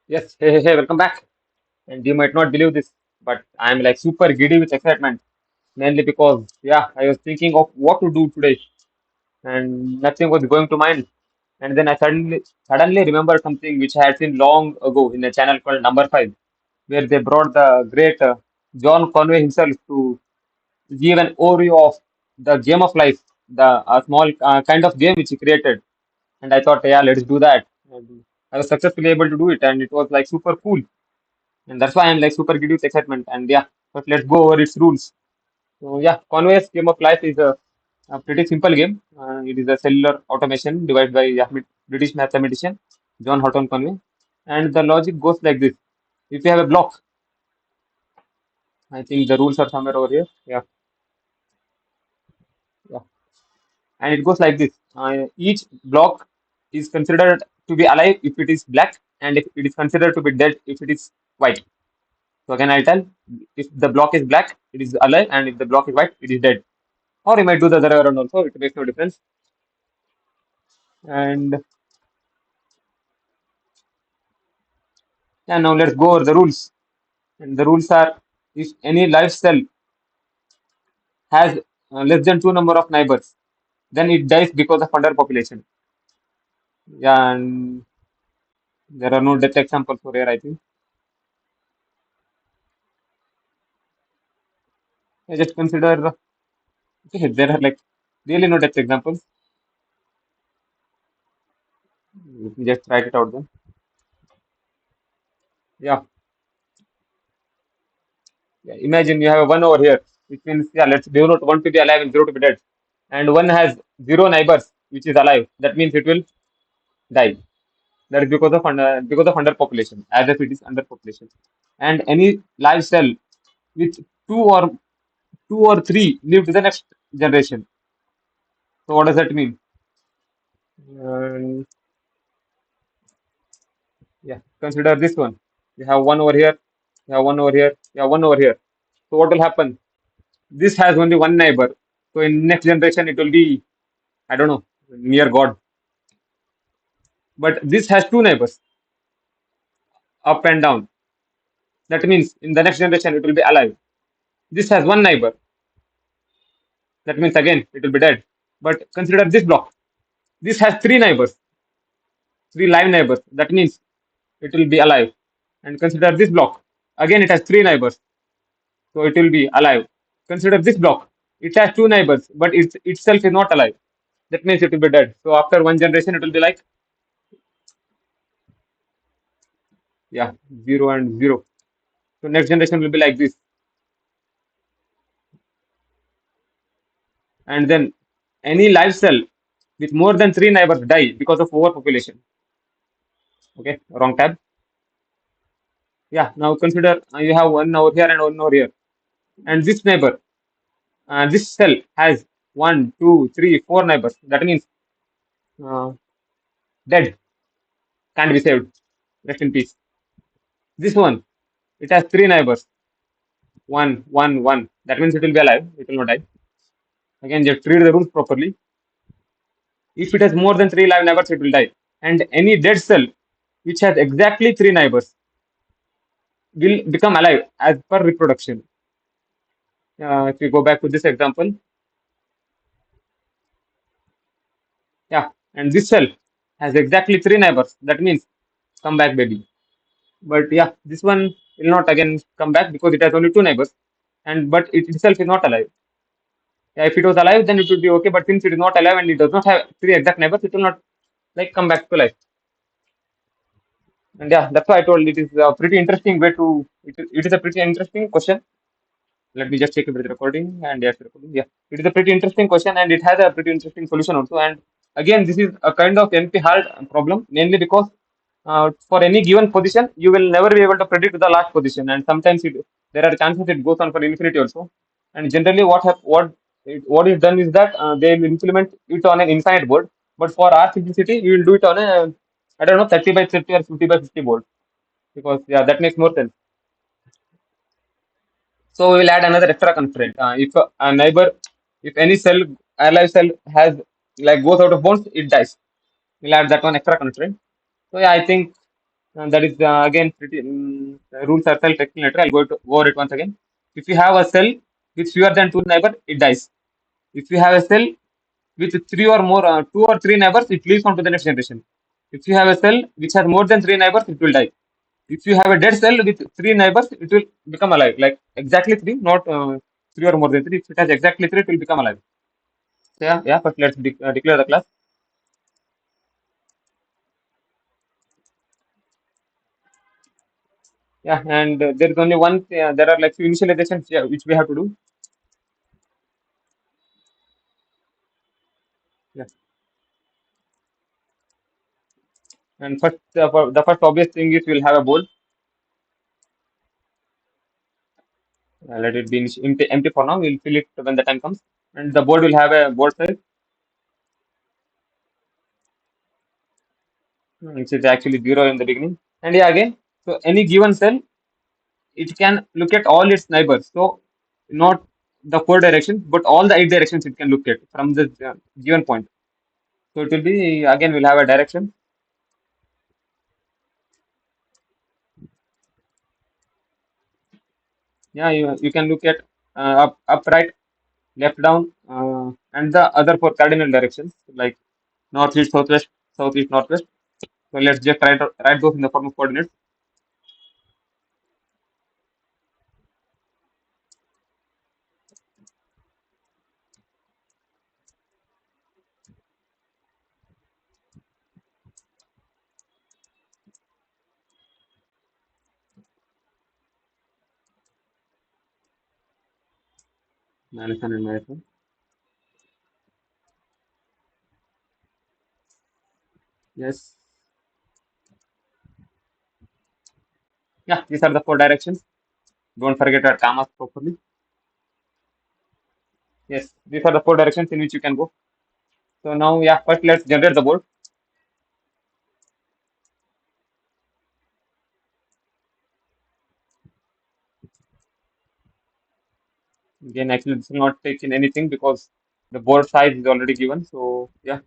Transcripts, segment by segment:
Yes, hey, welcome back. And you might not believe this, but I'm like super giddy with excitement, mainly because, yeah, I was thinking of what to do today, and nothing was going to mind. And then I suddenly remembered something which I had seen long ago in a channel called Number Five, where they brought the great John Conway himself to give an overview of the game of life, the small kind of game which he created. And I thought, yeah, let's do that. And I was successfully able to do it, and it was like super cool. And that's why I'm like super giddy with excitement. And yeah, but let's go over its rules. So yeah, Conway's game of life is a pretty simple game. It is a cellular automation devised by British mathematician John Horton Conway. And the logic goes like this: if you have a block, I think the rules are somewhere over here. Yeah, yeah. And it goes like this: each block is considered to be alive if it is black, and if it is considered to be dead if it is white. So again, I'll tell: if the block is black, it is alive, and if the block is white, it is dead. Or you might do the other way around also, it makes no difference. And yeah, now let's go over the rules. And the rules are: if any live cell has less than two number of neighbors, then it dies because of underpopulation. Yeah, and there are no death examples for here, I think. I just consider, okay, there are like really no death examples. Let me just write it out then. Yeah, yeah. Imagine you have a one over here, which means, yeah, let's do not want to be alive and zero to be dead. And one has zero neighbors, which is alive. That means it will die. That is because of underpopulation, as if it is underpopulation. And any live cell with two or two or three live to the next generation. So what does that mean? And yeah, consider this one. You have one over here, you have one over here, you have one over here. So what will happen? This has only one neighbor. So in next generation it will be, I don't know, near God. But this has two neighbors, up and down. That means in the next generation it will be alive. This has one neighbor. That means again it will be dead. But consider this block. This has three neighbors, three live neighbors. That means it will be alive. And consider this block. Again, it has three neighbors, so it will be alive. Consider this block. It has two neighbors, but it itself is not alive. That means it will be dead. So after one generation, it will be like, yeah, zero and zero. So next generation will be like this. And then any live cell with more than three neighbors die because of overpopulation. Okay, wrong tab. Yeah, now consider you have one over here and one over here. And this neighbor, this cell has one, two, three, four neighbors. That means uh, dead, can't be saved. Rest in peace. This one, it has three neighbors. One, one, one. That means it will be alive. It will not die. Again, just read the rules properly. If it has more than three live neighbors, it will die. And any dead cell which has exactly three neighbors will become alive as per reproduction. If you go back to this example, yeah, and this cell has exactly three neighbors. That means come back, baby. But yeah, this one will not again come back because it has only two neighbors, and but it itself is not alive. Yeah, if it was alive, then it would be okay. But since it is not alive and it does not have three exact neighbors, it will not like come back to life. And yeah, that's why I told it is a pretty interesting way to. It is a pretty interesting question. Let me just check if it is recording. And yes, recording. Yeah, it is a pretty interesting question, and it has a pretty interesting solution also. And again, this is a kind of NP hard problem, mainly because for any given position, you will never be able to predict the last position, and sometimes there are chances it goes on for infinity also. And generally, what is done is that they will implement it on an infinite board. But for our simplicity, we will do it on a, I don't know, 30 by 30 or 50 by 50 board, because yeah, that makes more sense. So we will add another extra constraint. If a neighbor, if any cell, alive cell has like goes out of bounds, it dies. We'll add that one extra constraint. So yeah, I think And that is again pretty rules are self-explanatory. I'll go over it once again. If you have a cell with fewer than two neighbors, it dies. If you have a cell with three or more, two or three neighbors, it lives on to the next generation. If you have a cell which has more than three neighbors, it will die. If you have a dead cell with three neighbors, it will become alive. Like exactly three, not three or more than three. If it has exactly three, it will become alive. So yeah, yeah. First, let's declare the class. Yeah, and there is only one. There are like few initializations, yeah, which we have to do. Yeah. And first, the first obvious thing is we'll have a board. Let it be empty for now. We'll fill it when the time comes. And the board will have a board size, which is actually zero in the beginning. And yeah, again, so any given cell, it can look at all its neighbors. So not the four directions, but all the eight directions it can look at from the given point. So it will be again we'll have a direction. Yeah, you can look at up, right, left, down, and the other four cardinal directions like northeast, southwest, southeast, northwest. So let's just write those in the form of coordinates. -1 and -1. Yes. Yeah, these are the four directions. Don't forget our commas properly. Yes, these are the four directions in which you can go. So now, yeah, first let's generate the board. Again, actually, this will not take in anything because the board size is already given. So yeah,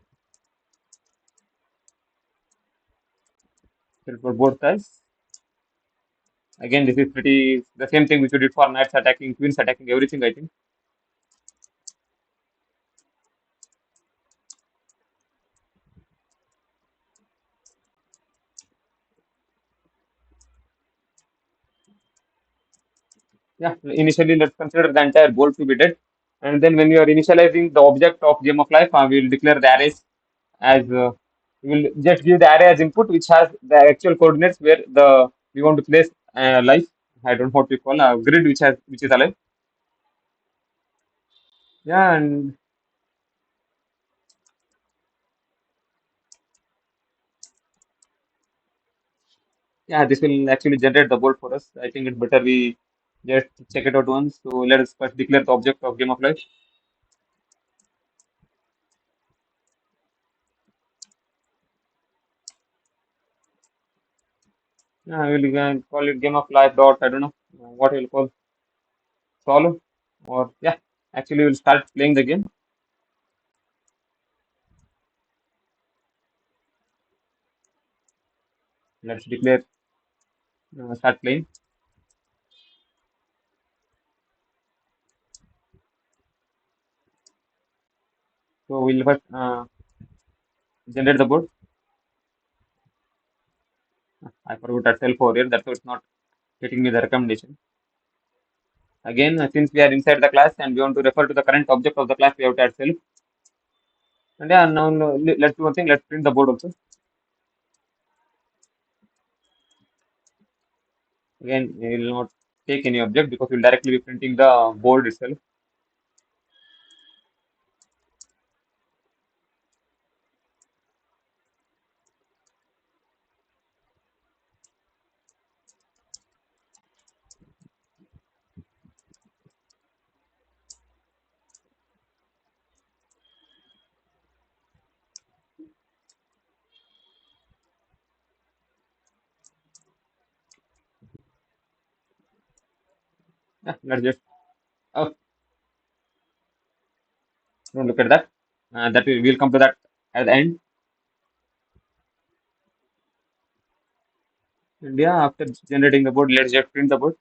so for board size. Again, this is pretty the same thing which we did for knights attacking, queens attacking, everything. I think. Yeah, initially let's consider the entire board to be dead, and then when you are initializing the object of game of life, we will declare the arrays as we will just give the array as input, which has the actual coordinates where the we want to place life. I don't know what we call a grid which is alive. Yeah, and yeah, this will actually generate the board for us. I think it's better we just check it out once. So let us first declare the object of game of life. Yeah, we will call it game of life dot. I don't know what we'll call solo or yeah. Actually, we'll start playing the game. Let's declare start playing. So we'll first generate the board. I forgot that self over here. That's why it's not getting me the recommendation. Again, since we are inside the class and we want to refer to the current object of the class, we have to add self. And yeah, now let's do one thing. Let's print the board also. Again, we will not take any object because we'll directly be printing the board itself. Yeah, let's just oh, don't look at that. That we'll come to that at the end. And yeah, after generating the board, let's just print the board.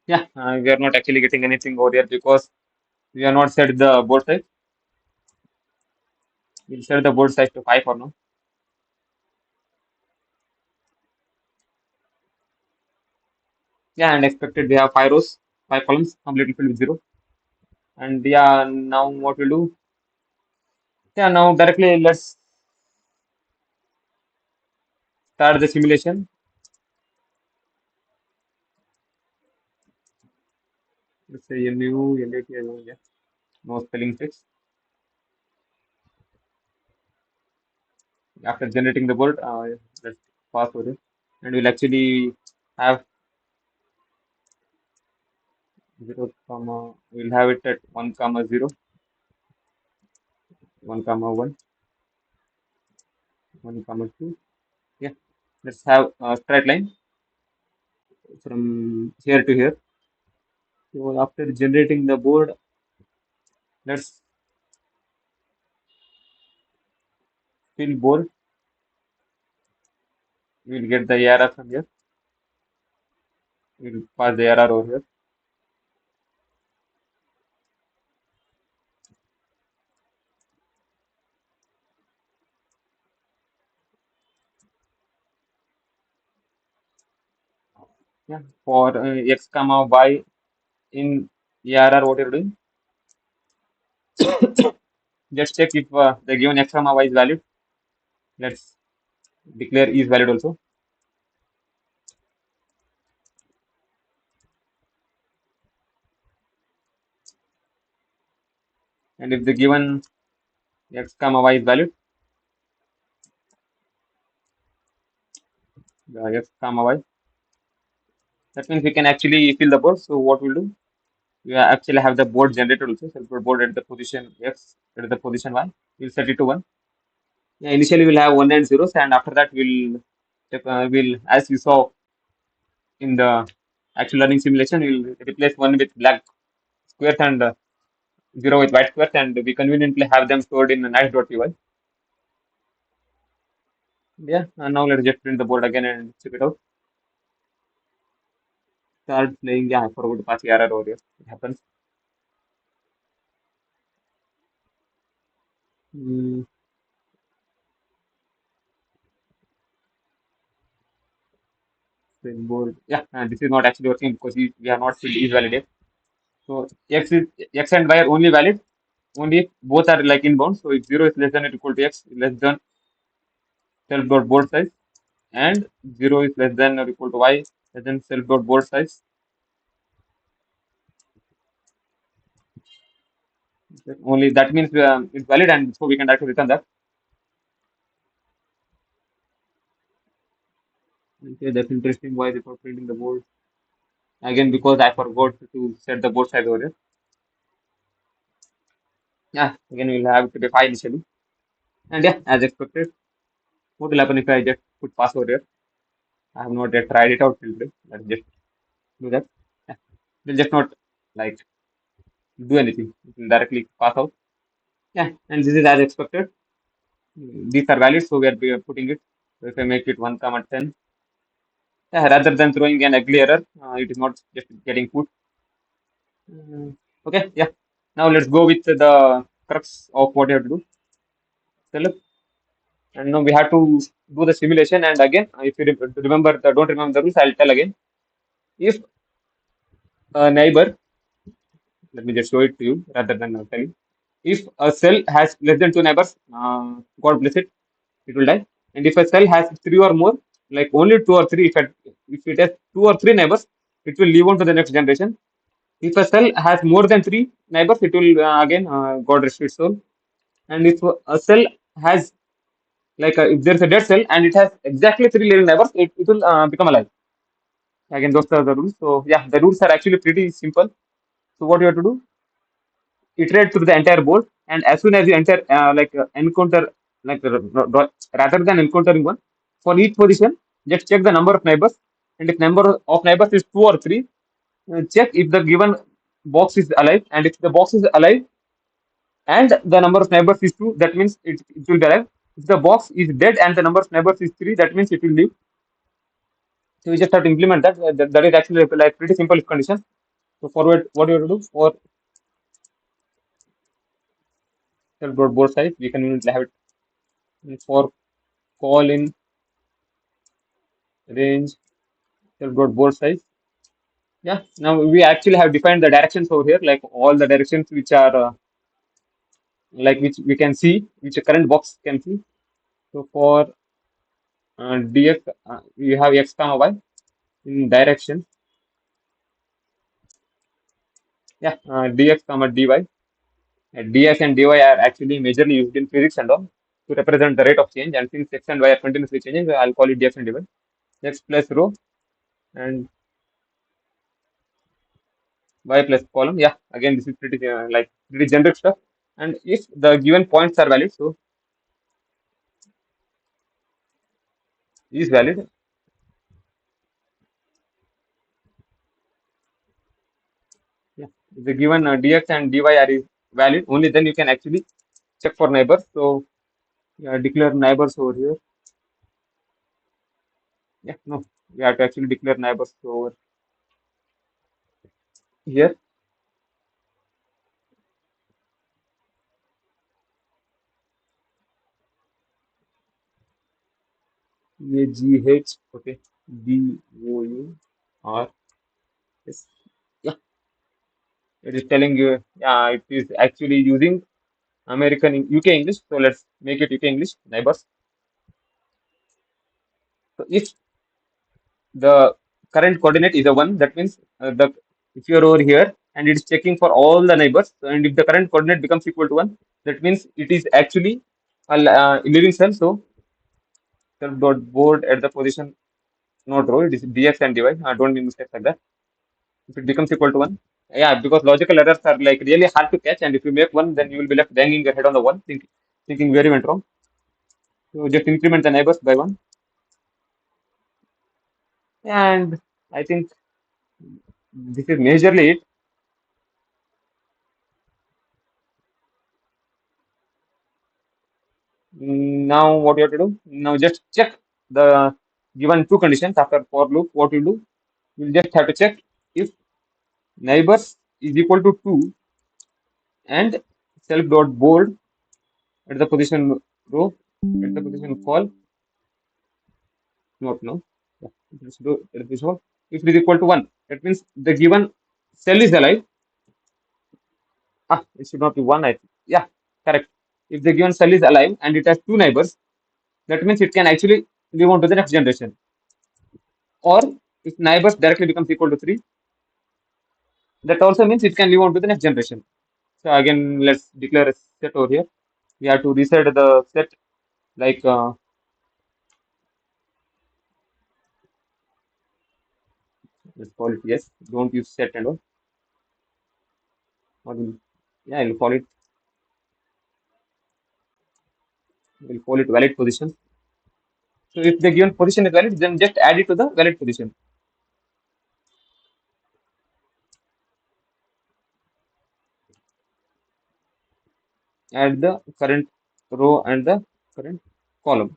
Yeah, we are not actually getting anything over here because we are not set the board size. We'll set the board size to 5 for now. Yeah, and expected we have 5 rows, 5 columns, completely filled with 0. And yeah, now what we'll do? Yeah, now directly let's start the simulation. Let's say NU, NAT, yeah, no spelling checks. After generating the board, let's pass over it. And we'll actually have 0, comma, we'll have it at 1, comma 0, 1, comma 1, 1, comma 2. Yeah, let's have a straight line from here to here. So after generating the board, let's fill board. We'll get the ARR from here. We'll pass the ARR over here. Yeah, for x comma y in ARR, what you're doing? Just check if the given x comma y is valid. Let's declare is valid also. And if the given x comma y is valid, the x comma y, that means we can actually fill the board. So what we'll do? We actually have the board generated also. So board at the position x, at the position y. We'll set it to 1. Yeah, initially we'll have 1 and zeros, and after that we'll as you saw in the actual learning simulation, we'll replace 1 with black squares and 0 with white squares, and we conveniently have them stored in nice.py. Yeah, and now let's just print the board again and check it out. Start playing. Yeah, I forgot to pass error over here. It happens. Mm, print board. Yeah, and this is not actually working because we have not filled is valid yet. So x and y are only valid only if both are like inbound. So if 0 is less than or equal to x, less than self dot board size, and 0 is less than or equal to y, less than self dot board size. Only that means it's valid, and so we can actually return that. Okay, that's interesting. Why they were printing the board again? Because I forgot to set the board size over here. Yeah, again we'll have to be 5 initially, and yeah, as expected. What will happen if I just put pass over here? I have not yet tried it out till today. Let's just do that. Yeah. We'll just not like do anything. It will directly pass out. Yeah, and this is as expected. These are valid, so we are putting it. So if I make it 1, comma 10, yeah, rather than throwing an ugly error, it is not just getting put. Okay, yeah. Now let's go with the crux of what you have to do. Philip. And now we have to do the simulation. And again, if you remember, don't remember the rules, I'll tell again. If a neighbor, let me just show it to you rather than telling. If a cell has less than 2 neighbors, God bless it, it will die. And if a cell has 3 or more, like only 2 or 3, if it has 2 or 3 neighbors, it will live on to the next generation. If a cell has more than 3 neighbors, it will again God rest its soul. And if a cell has if there's a dead cell and it has exactly 3 living neighbors, it will become alive. Again, those are the rules. So yeah, the rules are actually pretty simple. So what you have to do? Iterate through the entire board, and as soon as you enter encounter rather than encountering one for each position, just check the number of neighbors, and if number of neighbors is 2 or 3, check if the given box is alive, and if the box is alive and the number of neighbors is 2, that means it will be alive. If the box is dead and the number of neighbors is 3, that means it will leave. So we just have to implement that. That is actually like pretty simple if condition. So forward, what do you have to do for self dot board size? We can immediately have it for call in range self dot board size. Yeah. Now we actually have defined the directions over here, like all the directions which are like which we can see, which a current box can see. So for dx, we have x comma y in direction. Yeah, dx comma dy. Dx and dy are actually majorly used in physics and all to represent the rate of change. And since x and y are continuously changing, I'll call it dx and dy. X plus row and y plus column. Yeah, again this is pretty like pretty generic stuff. And if the given points are valid, so is valid. Yeah, if the given dx and dy are is valid, only then you can actually check for neighbors. So yeah, declare neighbors over here. Yeah, no, we have to actually declare neighbors over here. AGH, okay, DOUR. Yes. Yeah, it is telling you, yeah, it is actually using American UK English. So let's make it UK English neighbors. So if the current coordinate is a one, that means the if you are over here and it is checking for all the neighbors, and if the current coordinate becomes equal to one, that means it is actually a living cell. So self dot board at the position not row, it is dx and dy. Don't make mistakes like that. If it becomes equal to one, yeah, because logical errors are like really hard to catch, and if you make one, then you will be left banging your head on the wall, thinking where you went wrong. So just increment the neighbors by one, and I think this is majorly it. Now what you have to do? Now just check the given two conditions after for loop. What you do? You just have to check if neighbors is equal to two and self dot board at the position row at the position call not no. Yeah, it is what? If it is equal to 1, that means the given cell is alive. It should not be 1, I think. Yeah, correct. If the given cell is alive and it has two neighbors, that means it can actually live on to the next generation. Or if neighbors directly becomes equal to 3, that also means it can live on to the next generation. So again, let's declare a set over here. We have to reset the set like let's call it yes. Don't use set and all. Or yeah, we'll call it valid position. So if the given position is valid, then just add it to the valid position. Add the current row and the current column.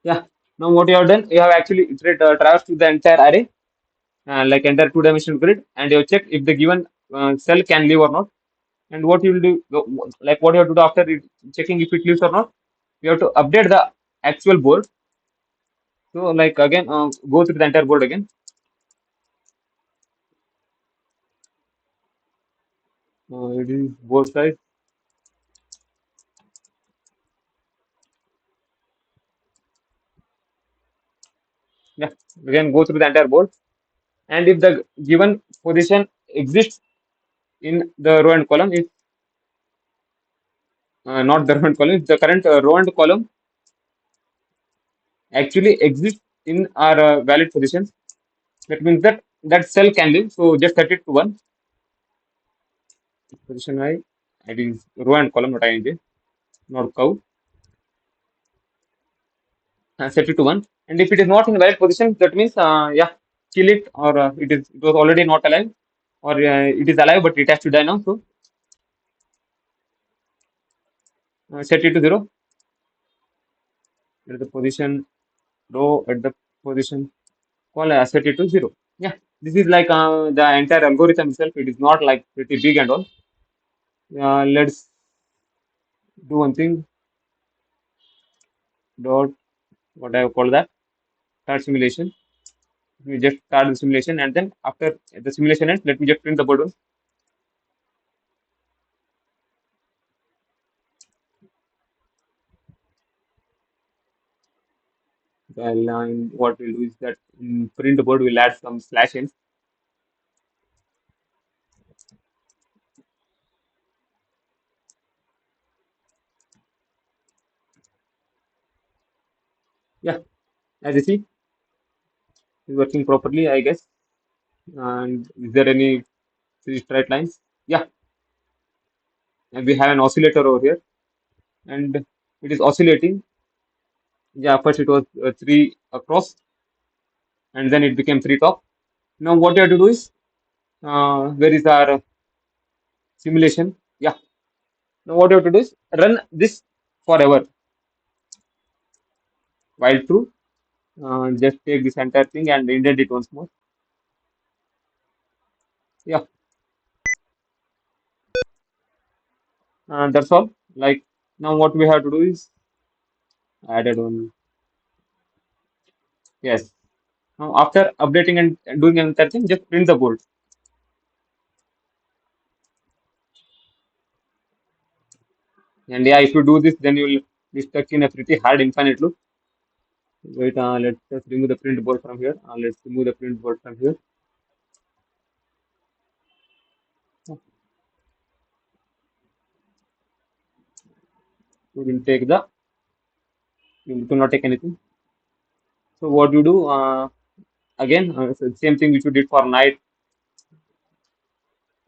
Yeah. Now what you have done, you have actually traversed to the entire array, like entire two-dimensional grid, and you check if the given cell can live or not. And what you will do, like what you have to do after checking if it lives or not, you have to update the actual board. So like again, go through the entire board again. It is board size. Yeah. Again, go through the entire board, and if the given position exists in the row and column, if not the row and column, if the current row and column actually exists in our valid positions, that means that that cell can live. So just set it to one. Position I, it is row and column, not ing, not cow. Set it to one. And if it is not in valid position, that means yeah. kill it, or it was already not alive, or it is alive but it has to die now. So set it to 0 at the position row at the position call set it to 0. Yeah, this is like the entire algorithm itself. It is not like pretty big and all. Let's do one thing. Dot what I call that start simulation. We just start the simulation, and then after the simulation ends, let me just print the board one. The line, what we'll do is that in print board we'll add some slash ins. Yeah, as you see, it's working properly, I guess. And is there any three straight lines? Yeah, and we have an oscillator over here, and it is oscillating. Yeah, first it was three across, and then it became three top. Now what you have to do is, where is our simulation? Yeah. Now what you have to do is run this forever while true. Just take this entire thing and indent it once more. Yeah, that's all. Like now, what we have to do is added one. Yes. Now after updating and doing another thing, just print the board. And yeah, if you do this, then you will be stuck in a pretty hard infinite loop. Wait, let's just remove the print board from here. Let's remove the print board from here. We will take the. You cannot take anything. So what you do? Again, so same thing which you did for night.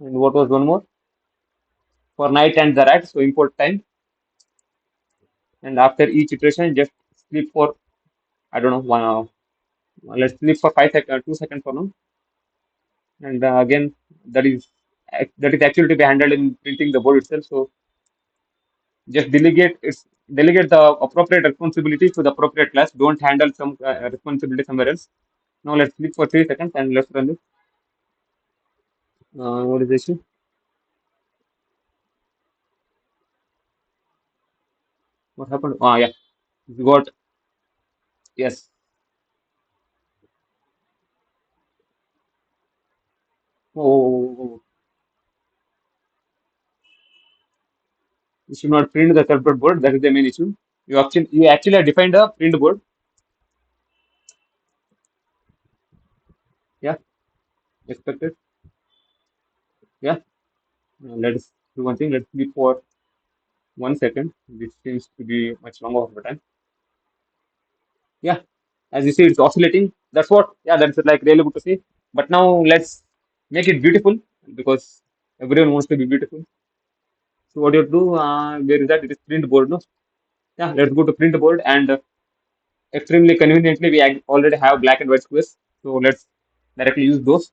And what was one more for night and the rat? So import time. And after each iteration, just sleep for I don't know one. Let's sleep for 5 seconds, 2 seconds for now. And again, that is that is actually to be handled in printing the board itself. So just delegate the appropriate responsibility to the appropriate class. Don't handle some responsibility somewhere else. Now let's sleep for 3 seconds and let's run this. What is the issue? What happened? Yeah, we got yes. Oh, you should not print the separate board. That is the main issue. You actually have defined a print board. Yeah, expected. Yeah. Let's do one thing. Let's sleep for 1 second. This seems to be much longer of a time. Yeah, as you see, it's oscillating. That's what. Yeah, that's like really good to see. But now let's make it beautiful because everyone wants to be beautiful. So what you do? Where is that? It is print board, no? Yeah, let's go to print board and extremely conveniently we already have black and white squares. So let's directly use those.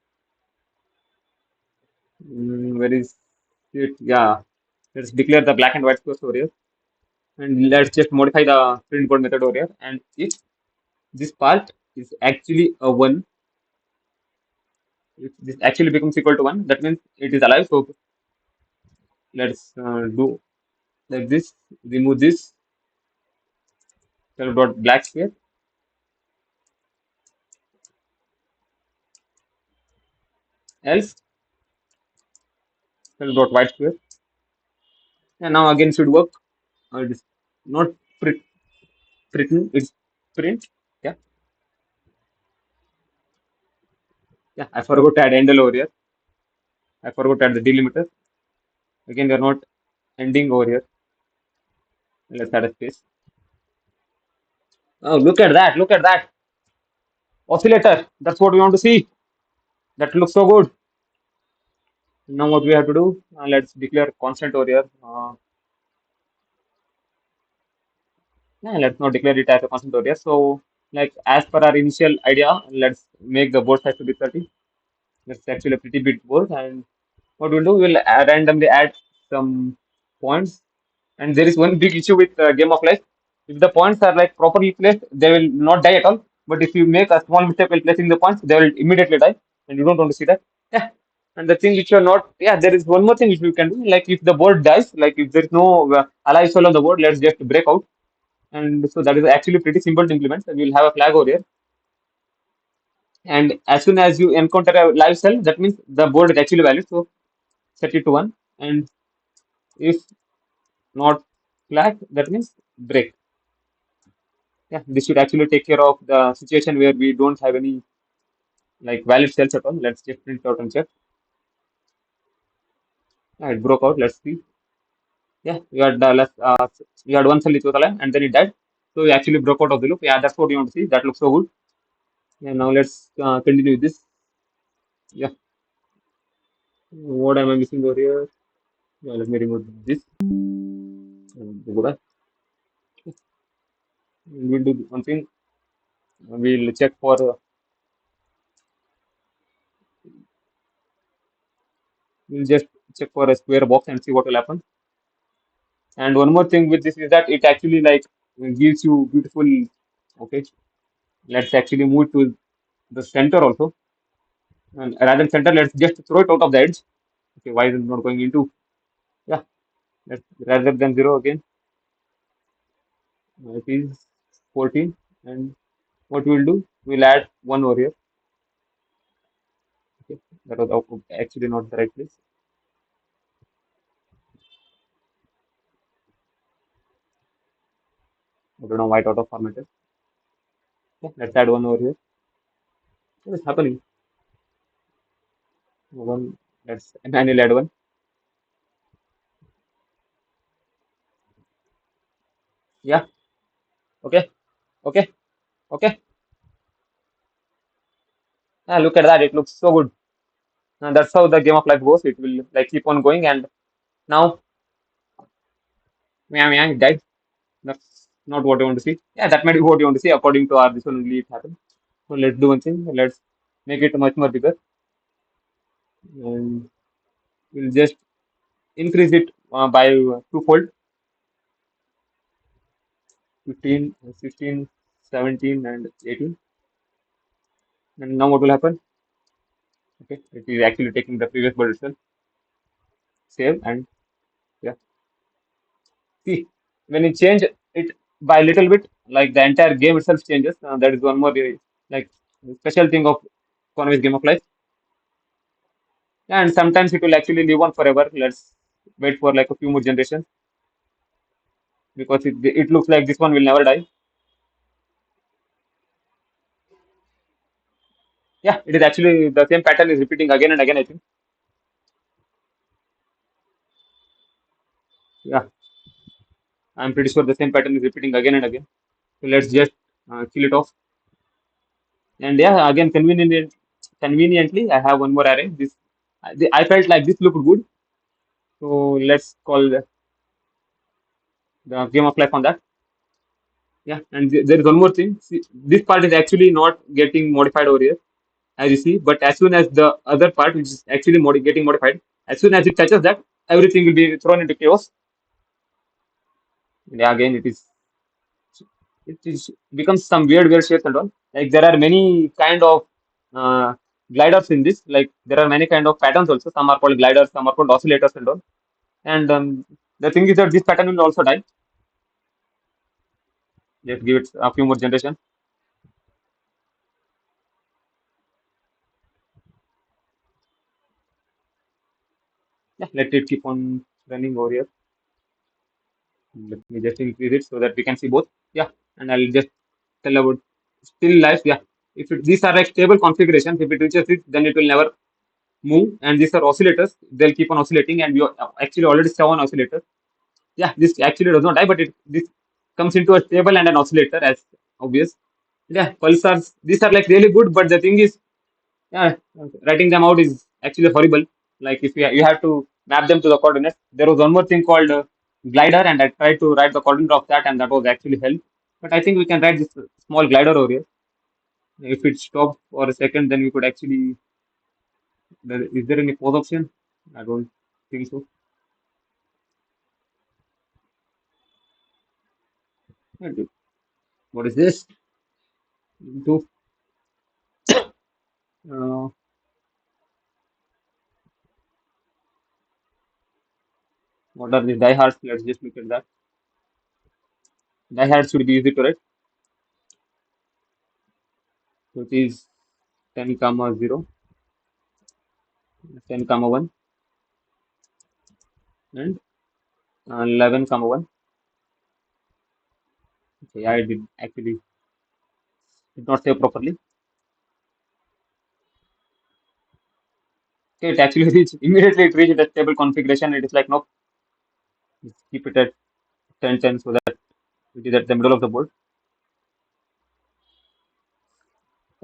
Where is it? Yeah, let's declare the black and white squares over here, and let's just modify the print board method over here. And if this part is actually a one, if this actually becomes equal to one, that means it is alive. So let's do like this. Remove this self dot black square, else self dot white square, and now again should work. It is not print, print. It's print. Yeah, yeah. I forgot to add endl over here. I forgot to add the delimiter. Again, they are not ending over here. Let's add a space. Oh, look at that! Look at that oscillator. That's what we want to see. That looks so good. Now what we have to do? Let's declare constant over here. Yeah, let's not declare it as a constant over here. So Like as per our initial idea, let's make the board size to be 30. That's actually a pretty big board. And what we'll do, we'll randomly add some points. And there is one big issue with Game of Life. If the points are like properly placed, they will not die at all. But if you make a small mistake while placing the points, they will immediately die. And you don't want to see that. Yeah. And the thing which you're not, yeah, there is one more thing which we can do. Like if the board dies, like if there is no alive soul on the board, let's just break out. And so that is actually pretty simple to implement. And we'll have a flag over here. And as soon as you encounter a live cell, that means the board is actually valid. So set it to 1. And if not flag, that means break. Yeah, this should actually take care of the situation where we don't have any like valid cells at all. Let's just print out and check. Yeah, it broke out. Let's see. Yeah, we had one cell which was alive and then it died. So we actually broke out of the loop. Yeah, that's what you want to see. That looks so good. Yeah, now let's continue with this. Yeah, what am I missing over here? Yeah, let me remove this. And go back. We'll do one thing. We'll check for we'll just check for a square box and see what will happen. And one more thing with this is that it actually like gives you beautiful. Okay, let's actually move to the center also. And rather than center, let's just throw it out of the edge. Okay, why is it not going into? Yeah, let's rather than 0 again. It is 14. And what we'll do, we'll add 1 over here. Okay, that was actually not the right place. I don't know why it auto formatted. Yeah, let's add 1 over here. What is happening? One, let's manually add 1. Yeah, okay, okay, okay. Yeah, look at that. It looks so good. And that's how the game of life goes. It will like keep on going. And now, meow, meow, it died. That's not what I want to see. Yeah, that might be what you want to see according to our this one only it happened. So let's do one thing. Let's make it much more bigger. And we'll just increase it by twofold 15, 16, 17, and 18. And now what will happen? Okay, it is actually taking the previous word itself. Save and yeah. See, when you change it by little bit, like the entire game itself changes. That is one more like special thing of Conway's Game of Life. Yeah, and sometimes it will actually live on forever. Let's wait for like a few more generations because it looks like this one will never die. Yeah, it is actually the same pattern is repeating again and again, I think. Yeah, I'm pretty sure the same pattern is repeating again and again. So let's just kill it off. And yeah, again, conveniently, I have one more array. I felt like this looked good. So let's call the game of life on that. Yeah, and there is one more thing. See, this part is actually not getting modified over here, as you see. But as soon as the other part, which is actually getting modified, as soon as it touches that, everything will be thrown into chaos. And yeah, again, it is becomes some weird shapes and all. Like there are many kind of uh, gliders in this. Like there are many kind of patterns also. Some are called gliders, some are called oscillators and all. And the thing is that this pattern will also die. Just give it a few more generation. Yeah, let it keep on running over here. Let me just increase it so that we can see both. Yeah, and I'll just tell about still life. Yeah, if these are like stable configurations, if it reaches it, then it will never move. And these are oscillators; they'll keep on oscillating. And we actually already saw an oscillator. Yeah, this actually does not die, but this comes into a stable and an oscillator as obvious. Yeah, pulsars. These are like really good, but the thing is, yeah, writing them out is actually horrible. Like if you have to map them to the coordinates. There was one more thing called glider, and I tried to write the coordinate of that, and that was actually hell. But I think we can ride this small glider over here. If it stops for a second, then we could actually. Is there any pause option? I don't think so. What is this? Do uh, what are these diehards? Let's just look at that. Diehards should be easy to write. So it is 10 comma 0, 10 comma 1, and 11 comma 1. Okay, I did actually did not say properly. Okay, it actually reached immediately. It reached the stable configuration. It is like no, just keep it at 10 10 so that it is at the middle of the board.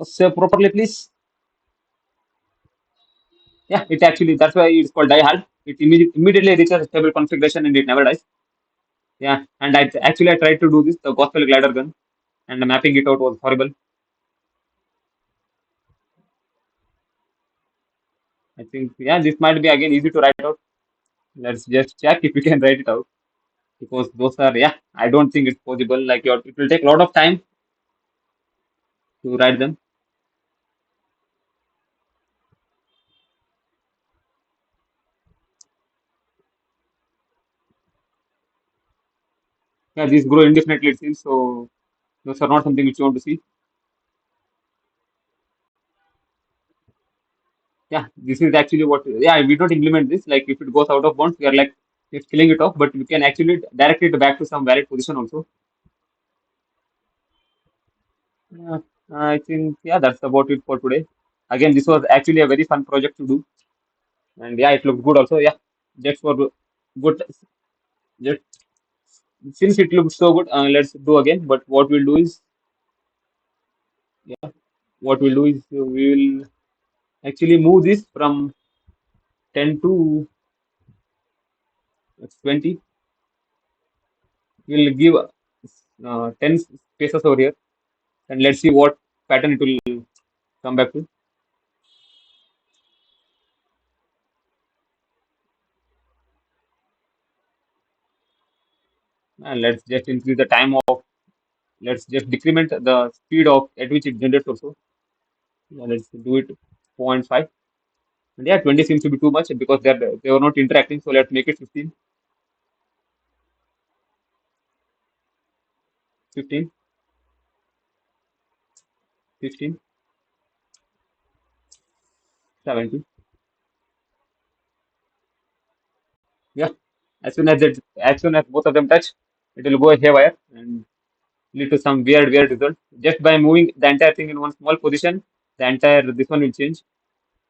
Say properly, please. Yeah, it actually that's why it's called die hard. It immediately reaches a stable configuration and it never dies. Yeah, and I tried to do this the gospel glider gun, and the mapping it out was horrible. I think yeah, this might be again easy to write out. Let's just check if we can write it out because those are yeah. I don't think it's possible. Like it will take a lot of time to write them. Yeah, these grow indefinitely it seems. So those are not something which you want to see. Yeah, this is actually what. Yeah, we don't implement this. Like if it goes out of bounds, we are like just killing it off. But we can actually direct it back to some valid position also. Yeah, I think yeah, that's about it for today. Again, this was actually a very fun project to do, and yeah, it looked good also. Yeah, just for good. Just since it looked so good, let's do again. But yeah, what we'll do is we will actually move this from 10 to 20. We'll give 10 spaces over here, and let's see what pattern it will come back to. And let's just increase the time of. Let's just decrement the speed of at which it generates also. Yeah, let's do it zero point 0.5. And yeah, 20 seems to be too much because they were not interacting. So let's make it 15, 15, 16, 17. Yeah, as soon as both of them touch, it will go haywire and lead to some weird result. Just by moving the entire thing in one small position, the entire this one will change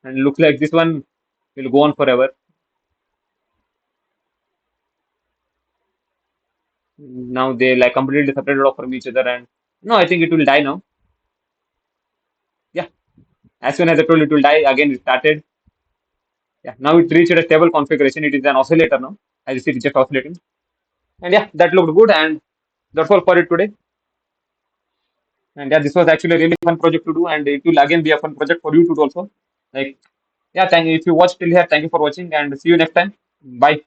and look like this one will go on forever. Now they like completely separated off from each other, and no, I think it will die now. Yeah, as soon as I told it will die, again it started. Yeah, now it reached a stable configuration. It is an oscillator now. As you see, it's just oscillating. And yeah, that looked good. And that's all for it today. And yeah, this was actually a really fun project to do, and it will again be a fun project for you to do also. Like, yeah, thank you. If you watched till here, thank you for watching, and see you next time. Bye.